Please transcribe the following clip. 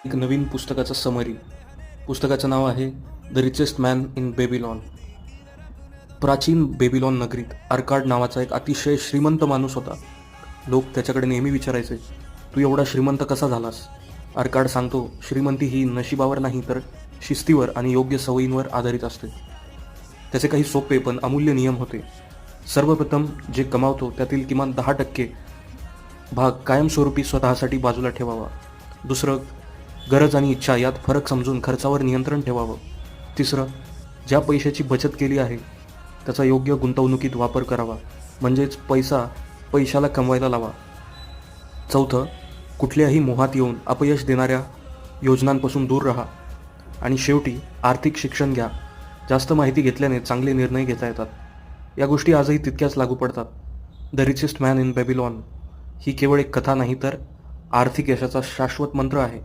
एक नवीन पुस्तकाचा समरी. पुस्तकाचं नाव आहे the richest man in Babylon. प्राचीन बेबीलॉन नगरीत आर्काड नावाचा एक अतिशय श्रीमंत माणूस होता. लोक त्याच्याकडे नेहमी विचारायचे, तू एवढा श्रीमंत कसा झालास? आर्काड सांगतो, श्रीमंती ही नशिबावर नाही तर शिस्तीवर आणि योग्य सवयींवर आधारित असते. त्याचे काही सोपे पण अमूल्य नियम होते. सर्वप्रथम जे कमावतो त्यातील किमान 10% भाग कायमस्वरूपी स्वतःसाठी बाजूला ठेवावा. दुसरं, गरज आणि इच्छा यात फरक समजून खर्चावर नियंत्रण ठेवावं. तिसरं, ज्या पैशाची बचत केली आहे त्याचा योग्य गुंतवणुकीत वापर करावा, म्हणजेच पैशाला कमवायला लावा. चौथं, कुठल्याही मोहात येऊन अपयश देणाऱ्या योजनांपासून दूर राहा. आणि शेवटी आर्थिक शिक्षण घ्या. जास्त माहिती घेतल्याने चांगले निर्णय घेता येतात. या गोष्टी आजही तितक्याच लागू पडतात. The richest man in Babylon ही केवळ एक कथा नाही तर आर्थिक यशाचा शाश्वत मंत्र आहे.